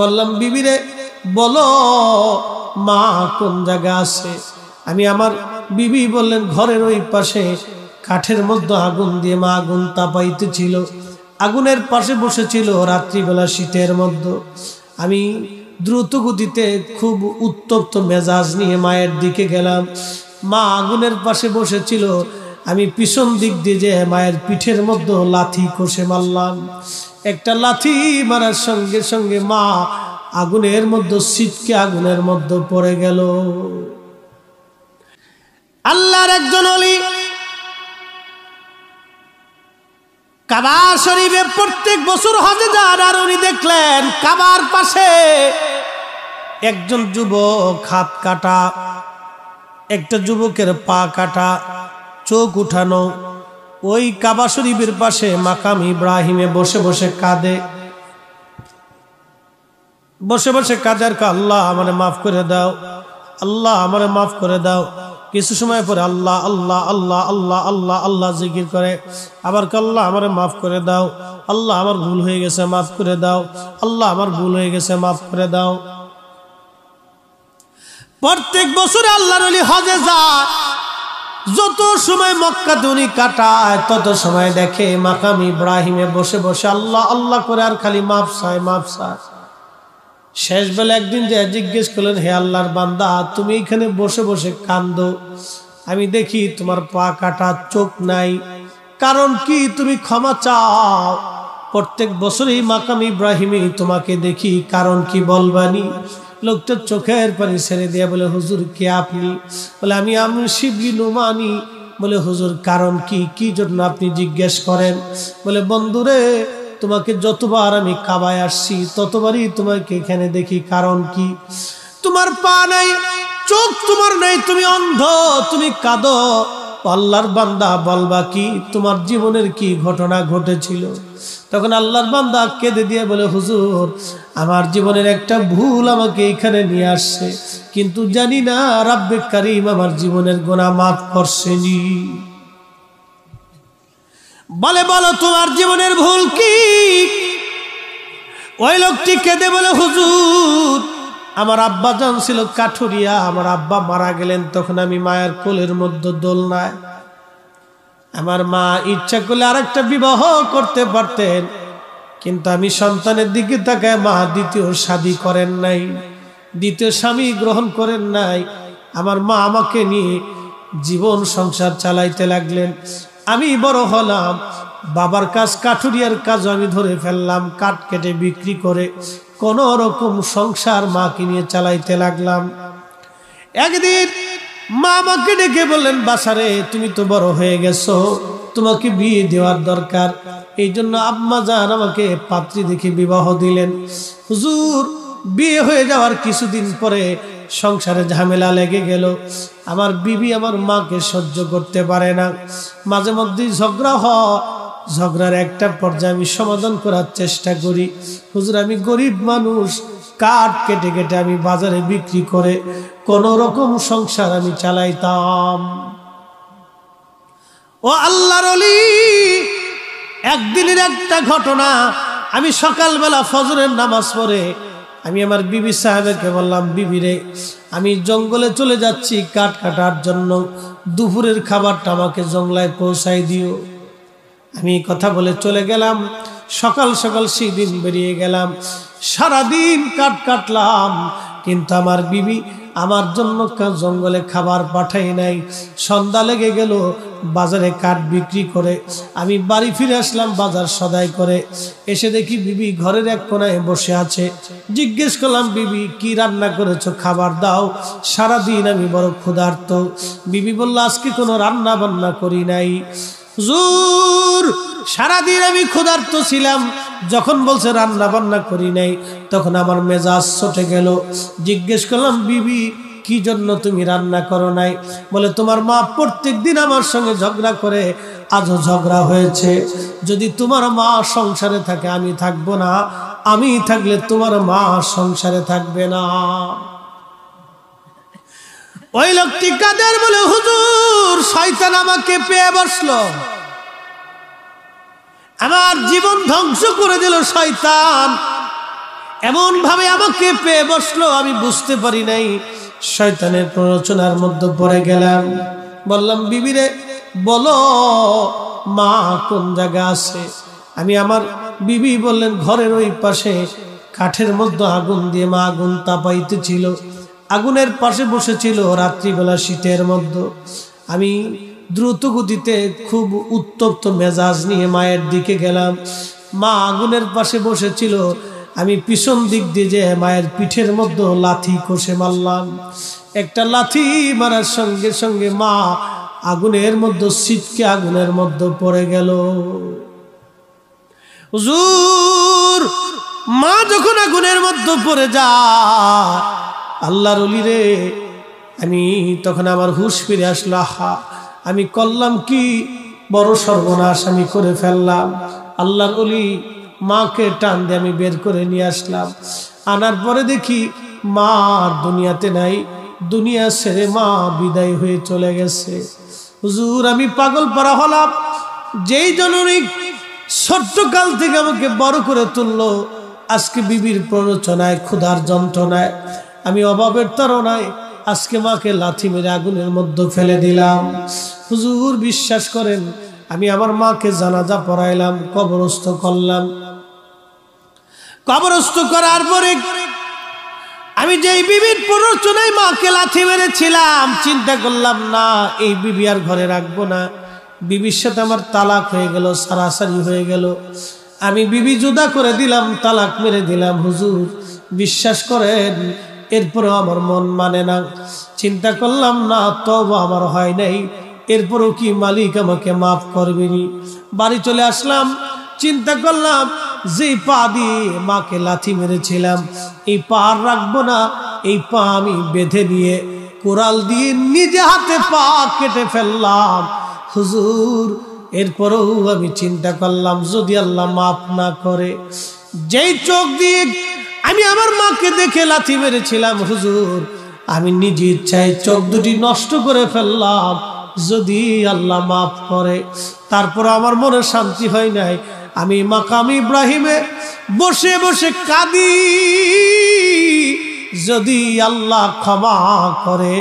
বললাম বিবিরে বলো মা কোন জায়গা আছে। আমি আমার বিবি বললেন ঘরের ওই পাশে কাঠের মধ্যে আগুন দিয়ে মা আগুন তাপাইতেছিল, আগুনের পাশে বসেছিল রাত্রিবেলা শীতের মধ্যে। আমি দ্রুত গতিতে খুব উত্তপ্ত মেজাজ নিয়ে মায়ের দিকে গেলাম। মা আগুনের পাশে বসেছিল, আমি পিছন দিক দিয়ে যে মায়ের পিঠের মধ্যে লাথি কষে মারলাম। একটা লাথি মারার সঙ্গে সঙ্গে মা আগুনের মধ্যে ছিটকে আগুনের মধ্যে পড়ে গেল। আল্লাহর একজন ওলি কাবা শরীফে প্রত্যেক বছর হজে যান, আর উনি দেখলেন কাবার পাশে একজন যুবক হাত কাটা, একটা যুবকের পা কাটা, চোখ উঠানো, ওই কাবা শরীফের পাশে মাকাম ইব্রাহিমে বসে বসে কাঁদে, বসে বসে কাঁদে আর আল্লাহ আমারে মাফ করে দাও, আল্লাহ আমারে মাফ করে দাও। কিছু সময় পরে আল্লাহ আল্লাহ আল্লাহ আল্লাহ আল্লাহ আল্লাহ জিকির করে, আবার আল্লাহ আমারে মাফ করে দাও, আল্লাহ আমার ভুল হয়ে গেছে মাফ করে দাও, আল্লাহ আমার ভুল হয়ে গেছে মাফ করে দাও। প্রত্যেক বছরে আল্লাহর ওলি হজে যায়, যত সময় মক্কাতে উনি কাটায় তত সময় দেখে মাকাম ইব্রাহিমে বসে বসে আল্লাহ আল্লাহ করে আর খালি মাফ চায় মাফ চায়। শেষ বেলা একদিন যে জিজ্ঞেস করলেন, হে আল্লাহর বান্দা তুমি এখানে বসে বসে কান্দো, আমি দেখি তোমার পা কাটা, চোখ নাই, কারণ কি? তুমি ক্ষমা চাও, প্রত্যেক বছরই মাকাম ইব্রাহিমে তোমাকে দেখি, কারণ কি বলবানি? লোকটা চোখের পানি ছেড়ে দিয়ে বলে, হুজুর কে আপনি? বলে আমি শিবলি নুমানি। বলে হুজুর কারণ কি, কি জন্য আপনি জিজ্ঞেস করেন? বলে বন্ধুরে তোমাকে যতবার আমি কাবায় আসছি ততবারই তোমাকে এখানে দেখি, কারণ কি? তোমার পা নাই, চোখ তোমার নাই, তুমি অন্ধ, তুমি কাঁদো, আল্লাহর বান্দা বলবা কি? তোমার জীবনের কি ঘটনা ঘটেছিল? তখন আল্লাহর বান্দা কেঁদে দিয়ে বলে, হুজুর আমার জীবনের একটা ভুল আমাকে এখানে নিয়ে আসছে, কিন্তু জানি না রাব্বে কারীম আমার জীবনের গুনাহ মাফ করছেনি। বলে বলো তোমার জীবনের ভুল কি? ওই লোকটি কেঁদে বলে, হুজুর আমার আব্বা জান ছিল কাঠুরিয়া, আমার আব্বা মারা গেলেন, তখন আমি মায়ের কোলের মধ্যে দোলনায়, আমার মা ইচ্ছা করলে আরেকটা বিবাহ করতে পারতেন, কিন্তু আমি সন্তানের দিকে তাকায় মা দ্বিতীয় শাদী করেন নাই, দ্বিতীয় স্বামী গ্রহণ করেন নাই। আমার মা আমাকে নিয়ে জীবন সংসার চালাইতে লাগলেন। আমি বড় হলাম, বাবার কাজ কাঠুরিয়ার কাজ আমি ধরে ফেললাম, কাঠ কেটে বিক্রি করে কোন রকম সংসার মাকে নিয়ে চালাইতে লাগলাম। একদিন মা আমাকে ডেকে বললেন, বাসারে তুমি তো বড় হয়ে গেছো, তোমাকে বিয়ে দেওয়ার দরকার। এই জন্য আম্মা জান আমাকে পাত্রী দেখে বিবাহ দিলেন। হুজুর বিয়ে হয়ে যাওয়ার কিছুদিন পরে সংসারে ঝামেলা লেগে গেল। আমার বিবি আমার মাকে সহ্য করতে পারে না, মাঝে মধ্যেই ঝগড়া হয়, ঝগড়ার একটা পর্যায়ে আমি সমাধান করার চেষ্টা করি। হুজুর আমি গরিব মানুষ, কাঠ কেটে কেটে আমি বাজারে বিক্রি করে কোন রকম সংসার আমি চালাইতাম। ও আল্লাহর ওলি, একদিনের একটা ঘটনা, আমি সকালবেলা ফজরের নামাজ পড়ে আমি আমার বিবি সাহেবকে বললাম, বিবিরে আমি জঙ্গলে চলে যাচ্ছি কাঠ কাটার জন্য, দুপুরের খাবারটা আমাকে জঙ্গলায় পৌঁছাই দিও। আমি কথা বলে চলে গেলাম, সকাল সকাল সেদিন বেরিয়ে গেলাম, সারাদিন কাঠ কাটলাম, কিন্তু আমার বিবি আমার জন্য জঙ্গলে খাবার পাঠাই নাই। সন্ধ্যা লেগে গেল, বাজারে কাঠ বিক্রি করে আমি বাড়ি ফিরে আসলাম বাজার সদাই করে। এসে দেখি বিবি ঘরের এক কোনায় বসে আছে। জিজ্ঞেস করলাম, বিবি কি রান্না করেছো, খাবার দাও, সারাদিন আমি বড় ক্ষুধার্ত। বিবি বলল, আজকে কোনো রান্না বান্না করি নাই। হুজুর সারাদিন আমি ক্ষুধার্ত ছিলাম, যখন বলছে রান্না বান্না করি নাই তখন আমার মেজাজ চটে গেল। জিজ্ঞেস করলাম, বিবি কি জন্য তুমি রান্না করো নাই? বলে তোমার মা প্রত্যেক দিন আমার সঙ্গে ঝগড়া করে, আজও ঝগড়া হয়েছে, যদি তোমার মা সংসারে থাকে আমি থাকবো না, আমি থাকলে তোমার মা সংসারে থাকবে না। ওই লোকটি কাদের বলে, হুজুর শয়তান আমাকে পেয়ে বসলো, আমার জীবন ধ্বংস করে দিল শয়তান। এমন ভাবে আমাকে পেয়ে বসলো, আমি বুঝতে পারি নাই। শয়তানের প্ররোচনার মধ্যে পড়ে গেলাম। বললাম, বিবিরে বলো মা কোন জায়গা আছে। আমি আমার বিবি বললেন, ঘরের ওই পাশে কাঠের মধ্যে আগুন দিয়ে মা আগুন তাপাইতেছিল, আগুনের পাশে বসেছিল রাত্রিবেলা শীতের মধ্যে। আমি দ্রুত গতিতে খুব উত্তপ্ত মেজাজ নিয়ে মায়ের দিকে গেলাম। মা আগুনের পাশে বসেছিল, আমি পিছন দিক দিয়ে যে মায়ের পিঠের মধ্যে লাথি কষে মারলাম। একটা লাথি মারার সঙ্গে সঙ্গে মা আগুনের মধ্যে ছিটকে আগুনের মধ্যে পড়ে গেল। হুজুর, মা যখন আগুনের মধ্যে পড়ে যায়, আল্লাহর ওলি রে, আমি তখন আমার হুঁশ ফিরে আসলো। আহা, আমি করলাম কি বড় সর্বনাশ আমি করে ফেললাম। আল্লাহর ওলি মাকে টান দিয়ে আমি বের করে নিয়ে আসলাম। আনার পরে দেখি মা আর দুনিয়াতে নাই, দুনিয়া ছেড়ে মা বিদায় হয়ে চলে গেছে। হুজুর, আমি পাগল পারা হলাম। যেই জননী ছোট্টকাল থেকে আমাকে বড় করে তুললো, আজকে বিবির প্ররোচনায়, ক্ষুধার যন্ত্রণায়, আমি অভাবের তাড়নায় আজকে মাকে লাথি মেরে আগুনের মধ্যে ফেলে দিলাম। হুজুর, বিশ্বাস করেন, আমি আমার মাকে জানাজা পড়াইলাম, কবরস্থ করলাম। কবরস্থ করার পরে আমি যেই বিবির প্ররোচনায় মাকে লাথি মেরেছিলাম, চিন্তা করলাম না, এই বিবি আর ঘরে রাখবো না। বিবির সাথে আমার তালাক হয়ে গেল, সারাসারি হয়ে গেল। আমি বিবি জুদা করে দিলাম, তালাক মেরে দিলাম। হুজুর, বিশ্বাস করেন, এরপরও আমার মন মানে না। চিন্তা করলাম না, তওবা আমার হয় নাই, এরপরও কি মালিক আমাকে মাফ করবেনি। বাড়ি চলে আসলাম, চিন্তা করলাম যে পা দিয়ে মাকে লাথি মেরেছিলাম, এই পা আর রাখবো না। এই পা আমি বেঁধে নিয়ে কোরাল দিয়ে নিজে হাতে পা কেটে ফেললাম। হুজুর, এরপরেও আমি চিন্তা করলাম, যদি আল্লাহ মাফ না করে, যেই চোখ দিয়ে আমি আমার মাকে দেখে লাথি মেরেছিলাম, হুজুর, আমি নিজে ইচ্ছায় চোখ দুটি নষ্ট করে ফেললাম। যদি আল্লাহ মাফ করে, তারপর আমার মনে শান্তি হয় নাই। আমি মাকাম ইব্রাহিমে বসে বসে কাঁদি, যদি আল্লাহ ক্ষমা করে,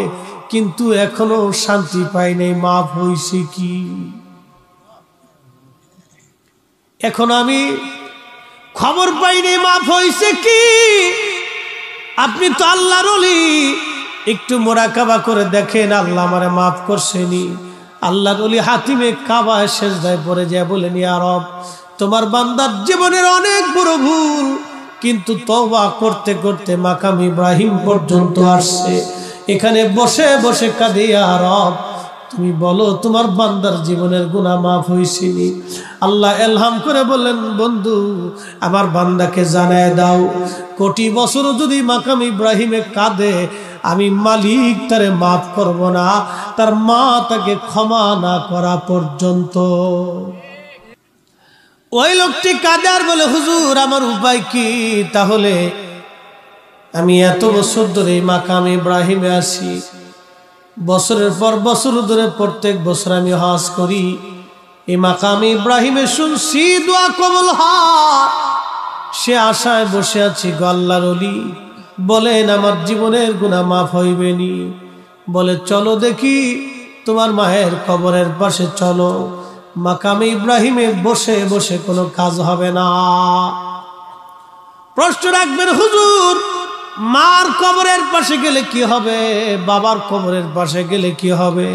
কিন্তু এখনো শান্তি পাই নাই। মাফ হইছে কি? এখন আমি খবর পাই নাই মাফ হইছে কি? আপনি তো আল্লাহর ওলি, একটু মোরাকাবা করে দেখেন আল্লাহ আমারে মাফ করছেনি। আল্লাহর ওলি হাতিমে কাবায় সেজদায় পড়ে যায়, বলেন, ইয়া রব, তোমার বান্দার জীবনের অনেক বড় ভুল, কিন্তু তওবা করতে করতে মাকাম ইব্রাহিম পর্যন্ত আসছে। এখানে বসে বসে কাঁদে, ইয়া রব, তুমি বলো তোমার বান্দার জীবনের গুনাহ মাফ হইছেনি? আল্লাহ এলহাম করে বললেন, বন্ধু, আমার বান্দাকে জানায় দাও, কোটি বছর যদি মাকাম ইব্রাহিমে কাঁদে, আমি মালিক তারে মাফ করব না, তার মা তাকে ক্ষমা না করা পর্যন্ত। ওই লোকটি কাঁদে আর বলে, হুজুর, আমার উপায় কি? তাহলে আমি এত বছর ধরে মাকাম ইব্রাহিমে আসি, বছরের পর বছর ধরে প্রত্যেক বছর আমি হজ করি, এই মাকাম ইব্রাহিমে শুনছি দোয়া কবুল হয়, সে আশায় বসে আছি। গো আল্লাহর ওলি, বলেন আমার জীবনের গুনাহ মাফ হইবেনি? বলে, চলো দেখি তোমার মায়ের কবরের পাশে চলো। মাকামে ইব্রাহিমে বসে বসে কোনো কাজ হবে না। প্রশ্ন রাখবেন, হুজুর, মার কবরের পাশে গেলে কি হবে? বাবার কবরের পাশে গেলে কি হবে?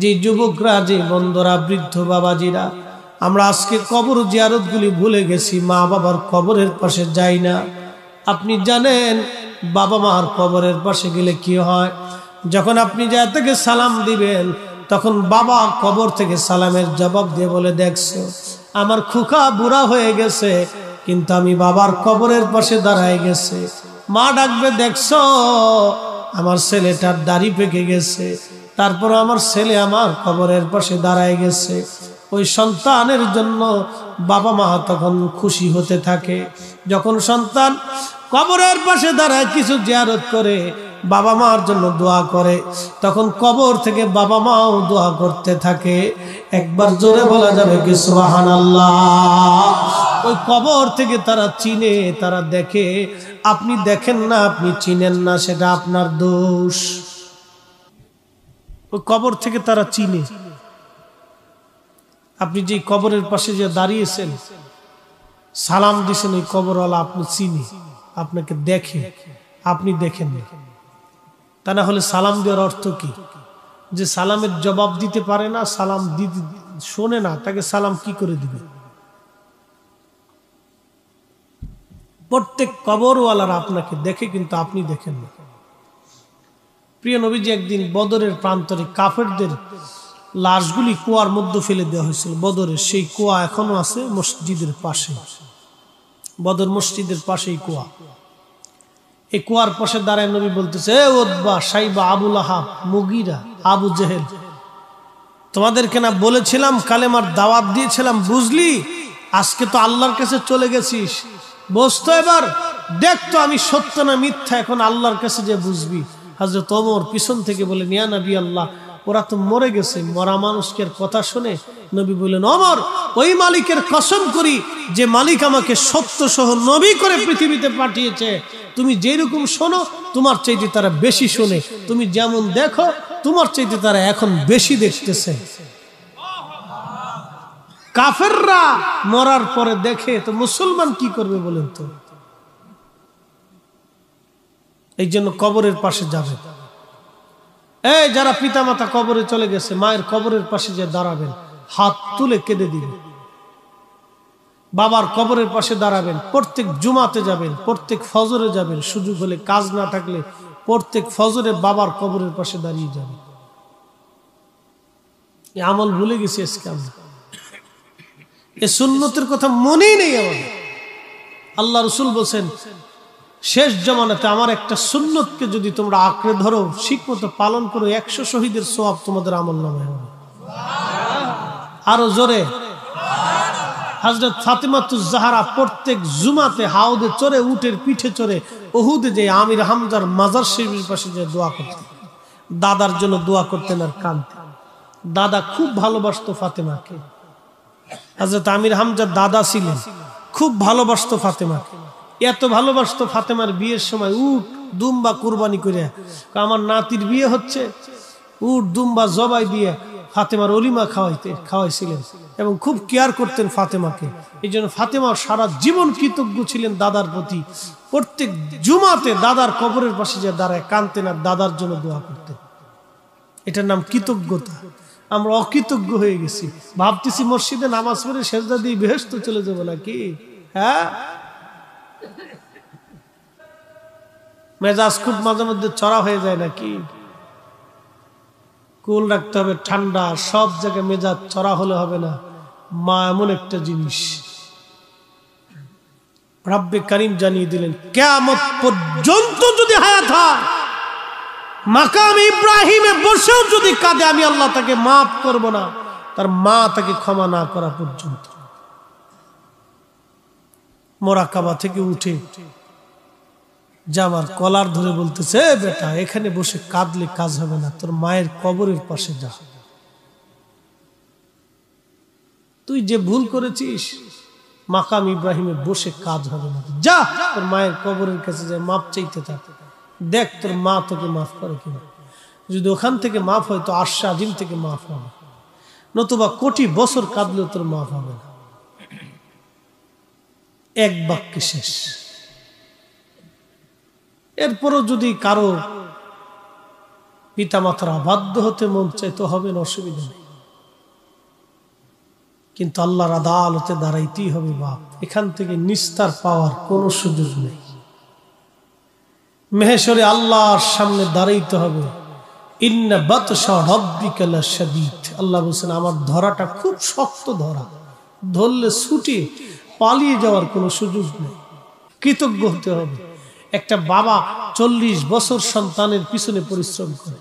যে যুবকরা, যে বন্ধুরা, বৃদ্ধ বাবাজিরা, আমরা আজকে কবর জিয়ারতগুলি ভুলে গেছি, মা বাবার কবরের পাশে যাই না। আপনি জানেন বাবা মার কবরের পাশে গেলে কি হয়? যখন আপনি যা থেকে সালাম দিবেন, তখন বাবা কবর থেকে সালামের জবাব দিয়ে বলে, দেখছো আমার খুকা বুড়া হয়ে গেছে, কিন্তু আমি বাবার কবরের পাশে দাঁড়ায় গেছে। মা ডাকবে, দেখছো আমার ছেলেটার দাড়ি পেকে গেছে, তারপর আমার ছেলে আমার কবরের পাশে দাঁড়ায় গেছে। ওই সন্তানের জন্য বাবা মা তখন খুশি হতে থাকে। যখন সন্তান কবরের পাশে দাঁড়ায় কিছু জিয়ারত করে, বাবা মার জন্য দোয়া করে, তখন কবর থেকে বাবা মাও দোয়া করতে থাকে। একবার জোরে বলা যাবে কি সুবহানাল্লাহ? ওই কবর থেকে তারা চিনে, তারা দেখে। আপনি দেখেন না, আপনি চিনেন না, সেটা আপনার দোষ। ওই কবর থেকে তারা চিনে। আপনি যে কবরের পাশে যে দাঁড়িয়েছেন, সালাম দিছেন, ওই কবরওয়ালা আপনি চিনে, আপনাকে দেখে, আপনি দেখেন না। তা না হলে সালাম দেওয়ার অর্থ কি? যে সালামের জবাব দিতে পারে না, সালাম দিতে শোনে না, তাকে সালাম কি করে দিবে? প্রত্যেক কবরওয়ালারা আপনাকে দেখে, কিন্তু আপনি দেখেন না। প্রিয় নবীজি একদিন বদরের প্রান্তরে কাফেরদের লাশগুলি কুয়ার মধ্যে ফেলে দেওয়া হয়েছিল। বদরের সেই কুয়া এখনো আছে মসজিদের পাশে, বদর মসজিদের পাশেই কুয়া। এই কুয়ার পাশে দাঁড়ায় নবী বলতেছে, এ উতবা, সাইবা, আবুল আহাব, মুগিরা, আবু জেহেল, তোমাদেরকে না বলেছিলাম, কালেমার দাওয়াত দিয়েছিলাম, বুঝলি? আজকে তো আল্লাহর কাছে চলে গেছিস, বুঝতো এবার, দেখতো আমি সত্য না মিথ্যা, এখন আল্লাহর কাছে যে বুঝবি। হযরত ওমর পিছন থেকে বলেন, ইয়া নবী আল্লাহ, ওরা তো মরে গেছে, মরা মানুষকে কথা শুনে। নবী বললেন, ওমর, ওই মালিকের কসম করি যে মালিক আমাকে সত্য সহ নবী করে পৃথিবীতে পাঠিয়েছে, তুমি যেরকম শোনো তোমার চাইতে তারা বেশি শোনে, তুমি যেমন দেখো তোমার চাইতে তারা এখন বেশি দেখতেছে। কাফেররা মরার পরে দেখে, তো মুসলমান কি করবে বলেন তো? এই জন্য কবরের পাশে যাবে। এই যারা পিতামাতা কবরে চলে গেছে, মায়ের কবরের পাশে যে দাঁড়াবেন, হাত তুলে কেঁদে দিবেন। বাবার কবরের পাশে দাঁড়াবেন, প্রত্যেক জুমাতে যাবেন, প্রত্যেক ফজরে যাবেন, সুযোগ হলে, কাজ না থাকলে প্রত্যেক ফজরে বাবার কবরের পাশে দাঁড়িয়ে যাবেন। এই আমল ভুলে গেছি আজকে আমরা, এই সুন্নতের কথা মনেই নেই আমাদের। আল্লাহ রাসূল বলেন, শেষ জামানাতে আমার একটা সুন্নতকে যদি তোমরা আঁকড়ে ধরো, ঠিকমতো পালন করো, 100 শহীদের সওয়াব তোমাদের আমলনামায় হবে। আরো জোরে। হযরত ফাতেমাতুজ জাহরা প্রত্যেক জুমাতে হাউদে চড়ে, উটের পিঠে চড়ে উহুদে যে আমির হামজার মাজার শরীফের পাশে যে দোয়া করতেন, দাদার জন্য দোয়া করতেন আর কাঁদতেন। দাদা খুব ভালোবাসতো ফাতেমাকে। হযরত আমির হামজার দাদা ছিলেন, খুব ভালোবাসতো ফাতেমাকে। এত ভালোবাসতো, ফাতেমার বিয়ের সময় উট দুম্বা কুরবানি করে, আমার নাতির বিয়ে হচ্ছে, উট দুম্বা জবাই দিয়ে ফাতেমার অলিমা খাওয়াইছিলেন এবং খুব কেয়ার করতেন ফাতেমাকে। এই জন্য ফাতেমা সারা জীবন কৃতজ্ঞ ছিলেন দাদার প্রতি। প্রত্যেক জুমাতে দাদার কবরের পাশে যে দাঁড়ায় কাঁদতেন আর দাদার জন্য দোয়া করতেন। এটার নাম কৃতজ্ঞতা। আমরা অকৃতজ্ঞ হয়ে গেছি, ভাবতেছি মসজিদে নামাজ পড়ে সেজদা দিয়ে বেহেশতে চলে যাবো নাকি। হ্যাঁ, মেজাজ খুব মাঝে মধ্যে চড়া হয়ে যায় নাকি। কুল রাখতে হবে, ঠান্ডা, সব জায়গায় মেজাজ চড়া হলে হবে না। মা এমন একটা জিনিস, রব্বে কারীম জানিয়ে দিলেন, কিয়ামত পর্যন্ত যদি হায়াত হয়, মাকাম ইব্রাহিমে বসেও যদি কাঁদে, আমি আল্লাহ তাকে মাফ করব না, তার মা তাকে ক্ষমা না করা পর্যন্ত। মোরাকাবা থেকে উঠে জামার কলার ধরে বলতেছে, বেটা এখানে বসে কাঁদলে কাজ হবে না, তোর মায়ের কবরের পাশে যা। তুই যে ভুল করেছিস, মাকাম ইব্রাহিমে বসে কাজ হবে না, যা তোর মায়ের কবরের কাছে যা, মাপ চাইতে থাক, দেখ তোর মা তোকে মাফ করে কিনা। যদি ওখান থেকে মাফ হয় তো আরশে আজিম থেকে মাফ হবে, নতুবা কোটি বছর কাঁদলেও তোর মাফ হবে না। এক বাক্যে শেষ। এরপরও যদি কারো পিতামাতারা বাধ্য হতে মন চাইতে হবে না, অসুবিধা নেই, কিন্তু আল্লাহর আদালতে দাঁড়াইতেই হবে বাপ। এখান থেকে নিস্তার পাওয়ার কোনো সুযোগ নেই। মেহেশরে আল্লাহর সামনে দাঁড়াইতে হবে। ইন্না বাতশা রাব্বিকা লাশাদীদ। আল্লাহ বলেন, আমার ধরাটা খুব শক্ত ধরা, ধরলে ছুটে পালিয়ে যাওয়ার কোনো সুযোগ নেই। কৃতজ্ঞ হতে হবে। একটা বাবা 40 বছর সন্তানের পিছনে পরিশ্রম করে,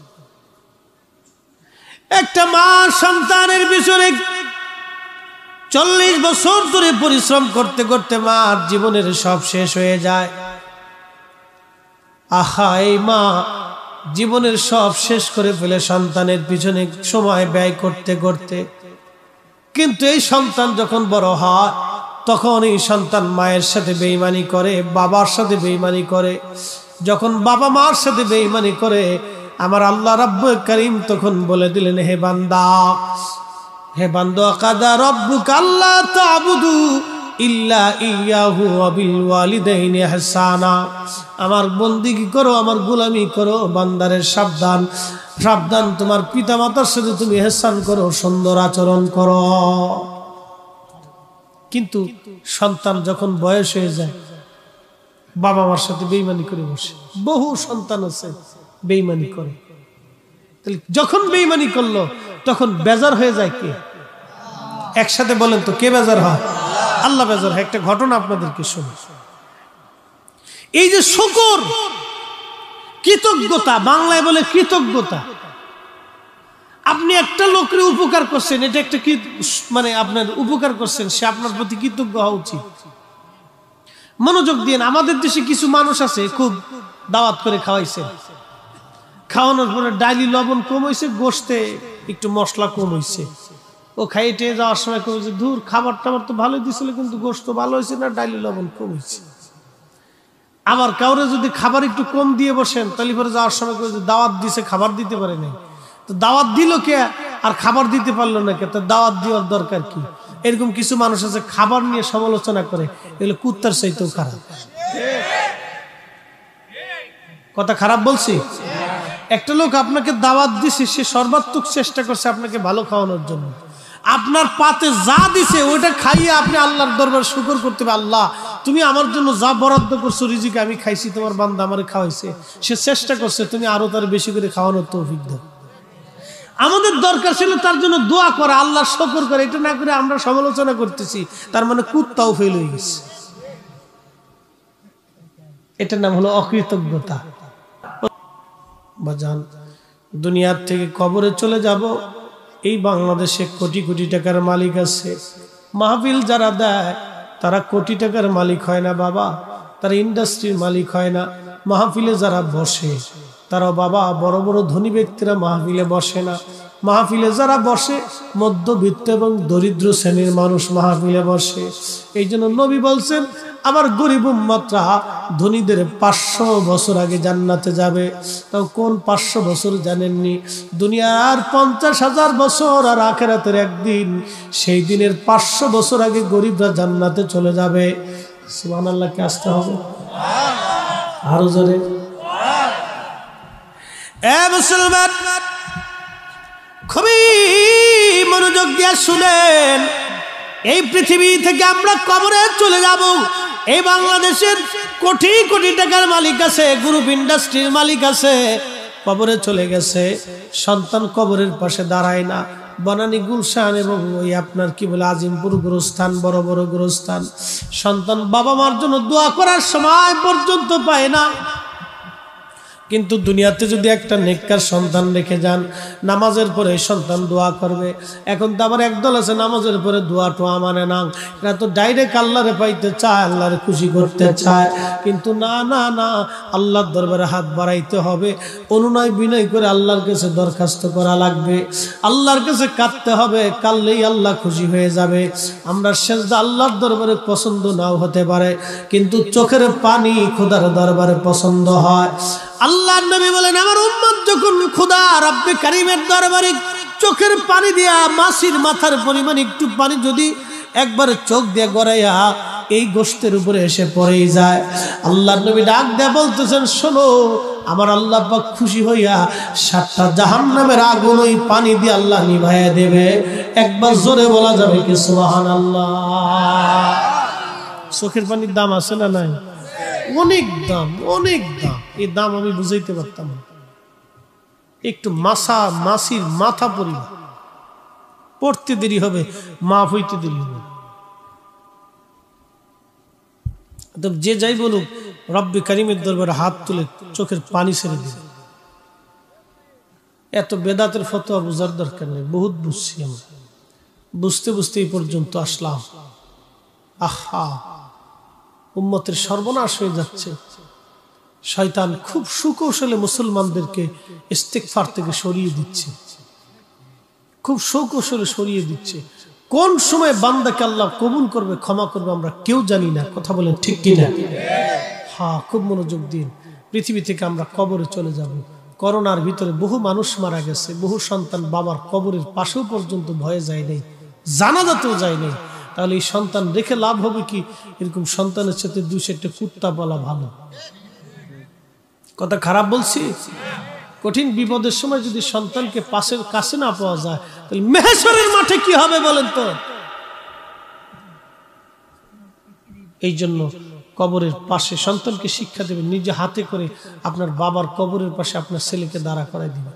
একটা মা সন্তানের পিছনে 40 বছর ধরে পরিশ্রম করতে করতে মার জীবনের সব শেষ হয়ে যায়। আহা, এই মা জীবনের সব শেষ করে ফেলে সন্তানের পিছনে সময় ব্যয় করতে করতে, কিন্তু এই সন্তান যখন বড় হয়, তখন এই সন্তান মায়ের সাথে বেঈমানি করে, বাবার সাথে বেঈমানি করে। যখন বাবা মার সাথে বেঈমানি করে, আমার আল্লাহ রাব্বুল কারীম তখন বলে দিলেন, হে বান্দা কাদা রাব্বুকা আল্লা তা'বুদু ইল্লা ইয়াহু ওয়া বিল ওয়ালিদাইনি ইহসানা। আমার বন্দেগী করো, আমার গোলামি করো, বান্দারে সাবধান সাবধান, তোমার পিতামাতার সাথে তুমি ইহসান করো, সুন্দর আচরণ করো। কিন্তু সন্তান যখন বয়স হয়ে যায়, বাবা মার সাথে বেঈমানি করে বসে। বহু সন্তান আছে বেঈমানি করে। তাহলে যখন বেঈমানি করলো তখন বেজার হয়ে যায় কে? একসাথে বলেন তো, কে বেজার হয়? আল্লাহ বেজার হয়। একটা ঘটনা আপনাদেরকে শুনি। এই যে শুকর, কৃতজ্ঞতা, বাংলায় বলে কৃতজ্ঞতা। আপনি একটা লোকের উপকার করছেন, এটা একটা মানে আপনার উপকার করছেন, সে আপনার প্রতি কৃতজ্ঞ হওয়া উচিত। মনোযোগ দিয়ে, আমাদের দেশে কিছু মানুষ আছে খুব দাওয়াত করে খাওয়াইছে, খাওয়ানোর পরে ডাইলি লবণ কম হয়েছে, গোশতে একটু মশলা কম হয়েছে। ও খাইতে যাওয়ার সময় কম হয়েছে, ধুর খাবার টাবার তো ভালোই দিছিল, কিন্তু গোশত ভালো হয়েছে না, ডাইলি লবণ কম হয়েছে। আবার কাউরে যদি খাবার একটু কম দিয়ে বসেন, তাহলে পরে যাওয়ার সময় দাওয়াত দিছে, খাবার দিতে পারে নাই, তো দাওয়াত দিল কে আর খাবার দিতে পারলো না কে? তো দাওয়াত দেওয়ার দরকার কি? এরকম কিছু মানুষ আছে খাবার নিয়ে সমালোচনা করে, এগুলো কুত্তার চাইতেও খারাপ। কথা খারাপ বলছি? একটা লোক আপনাকে দাওয়াত দিছে, সে সর্বাত্মক চেষ্টা করছে আপনাকে ভালো খাওয়ানোর জন্য। আপনার পাতে যা দিছে ওইটা খাইয়ে আপনি আল্লাহর দরবারে শুকর করতে হবে, আল্লাহ তুমি আমার জন্য যা বরাদ্দ করছো রিজিক আমি খাইছি, তোমার বান্দা আমারে খাওয়াইছে, সে চেষ্টা করছে, তুমি আরো তার বেশি করে খাওয়ানোর তৌফিক দাও। আমাদের দরকার ছিল তার জন্য দোয়া করা, আল্লাহর শুকর করে। এটা না করে আমরা সমালোচনা করতেছি, তার মানে কুত্তাও ফেল হয়ে গেছে। এটার নাম হলো অকৃতজ্ঞতা। বাজান, দুনিয়ার থেকে কবরে চলে যাব, এই বাংলাদেশে কোটি কোটি টাকার মালিক আছে। মাহফিল যারা দেয় তারা কোটি টাকার মালিক হয় না বাবা, তারা ইন্ডাস্ট্রির মালিক হয় না। মাহফিলে যারা বসে তারা বাবা বড় বড় ধনী ব্যক্তিরা মাহফিলে বসে না। মাহফিলে যারা বসে মধ্যবিত্ত এবং দরিদ্র শ্রেণীর মানুষ মাহফিলে বসে। এই জন্য নবী বলছেন, আমার গরিব উম্মতরা ধনীদের 500 বছর আগে জান্নাতে যাবে। তাও কোন 500 বছর জানেননি? দুনিয়ার 50,000 বছর আর আখিরাতের একদিন, সেই দিনের 500 বছর আগে গরিবরা জান্নাতে চলে যাবে। সুবহানাল্লাহকে আসতে হবে আরো জোরে। মুসলমান খুবই মনোযোগ দিয়ে শুনেন, এই পৃথিবী থেকে আমরা কবরে চলে যাব। এই বাংলাদেশের কোটি কোটি টাকার মালিক আছে, গ্রুপ ইন্ডাস্ট্রির মালিক আছে, কবরে চলে গেছে। সন্তান কবরের পাশে দাঁড়ায় না। বনানী, গুলশান এবং ওই আপনার কি বলে আজিমপুর গোরস্থান, বড় বড় গোরস্থান, সন্তান বাবা মার জন্য দোয়া করার সময় পর্যন্ত পায় না। কিন্তু দুনিয়াতে যদি একটা নেককার সন্তান রেখে যান, নামাজের পরে সন্তান দোয়া করবে। এখন তো আবার একদল আছে নামাজের পরে দোয়া টোয়া মানে না, এরা তো ডাইরেক্ট আল্লাহরে পাইতে চায়, আল্লাহরে খুশি করতে চায়। কিন্তু না না না, আল্লাহর দরবারে হাত বাড়াইতে হবে, অনুনয় বিনয় করে আল্লাহর কাছে দরখাস্ত করা লাগবে, আল্লাহর কাছে কাঁদতে হবে, কাঁদলেই আল্লাহ খুশি হয়ে যাবে। আমরা সেজদা আল্লাহর দরবারে পছন্দ নাও হতে পারে, কিন্তু চোখের পানি খোদার দরবারে পছন্দ হয়। আল্লাহর নবী বলেন, আমার উম্মত যখন খোদা রব্বে কারীমের দরবারে চোখের পানি দিয়া মাছির মাথার পরিমাণ একটু পানি যদি একবার চোখ দিয়ে গড়াইয়া এই গোশতের উপরে এসে পড়েই যায়, আল্লাহর নবী ডাক দেয়া বলতেছেন, শোনো, আমার আল্লাহ পাক খুশি হইয়া 7টা জাহান্নামের আগুন ওই পানি দিয়ে আল্লাহ নিভাইয়া দেবে। একবার জোরে বলা যাবে কি সুবহানাল্লাহ? চোখের পানির দাম আছে না নাই? অনেক দাম, অনেক দাম। এই দাম আমি বুঝাইতে পারতাম না। একটু মাছির মাথা পরিমাণ পড়তে দেরি হবে, মাফ হইতে দেরি হবে। যে যাই বলুক, রব্বে কারীমের দরবারে হাত তুলে চোখের পানি ছেড়ে দিবে। এত বেদাতের ফতোয়া বোঝার দরকার নেই, বহুত বুঝছি আমরা, বুঝতে বুঝতে এই পর্যন্ত আসলাম। আহা, উম্মতের সর্বনাশ হয়ে যাচ্ছে। শয়তান খুব সুকৌশলে মুসলমানদেরকে ইস্তিগফার থেকে সরিয়ে দিচ্ছে, খুব সুকৌশলে সরিয়ে দিচ্ছে। কোন সময় বান্দাকে আল্লাহ কবুল করবে, ক্ষমা করবে, আমরা কেউ জানি না। কথা বলেন ঠিক কিনা? হ্যাঁ, খুব মনোযোগ দিন। পৃথিবী থেকে আমরা কবরে চলে যাব। করোনার ভিতরে বহু মানুষ মারা গেছে, বহু সন্তান বাবার কবরের পাশেও পর্যন্ত ভয়ে যায় নাই, জানাজাতেও যায় নাই। তাহলে এই সন্তান রেখে লাভ হবে কি? এরকম সন্তানের সাথে 2-4টা কুত্তা বলা ভালো। কথা খারাপ বলছি? কঠিন বিপদের সময় যদি সন্তানকে পাশের কাছে না পাওয়া যায়, তাহলে মেহেশ্বরের মাঠে কি হবে বলেন তো? এই জন্য কবরের পাশে সন্তানকে শিক্ষা দেবেন, নিজে হাতে করে আপনার বাবার কবরের পাশে আপনার ছেলেকে দাঁড়া করাই দিবেন।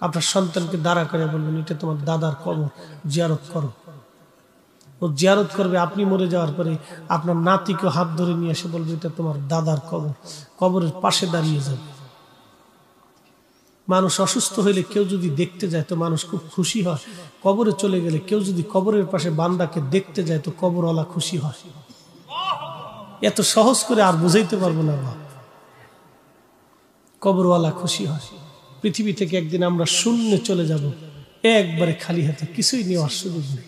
আপনার সন্তানকে দাঁড়া করে বলবেন, এটা তোমার দাদার কবর, জিয়ারত করো। ও জিয়ারত করবে। আপনি মরে যাওয়ার পরে আপনার নাতিকে হাত ধরে নিয়ে এসে বলবে, এটা তোমার দাদার কবর। কবরের পাশে দাঁড়িয়ে যাবে। মানুষ অসুস্থ হইলে কেউ যদি দেখতে যায় তো মানুষ খুব খুশি হয়। কবরে চলে গেলে কেউ যদি কবরের পাশে বান্দাকে দেখতে যায় তো কবরওয়ালা খুশি হয়। এত সহজ করে আর বুঝাইতে পারবো না। কবরওয়ালা খুশি হয়। পৃথিবী থেকে একদিন আমরা শূন্যে চলে যাব, একবারে খালি হাতে, কিছুই নেওয়ার সুযোগ নেই।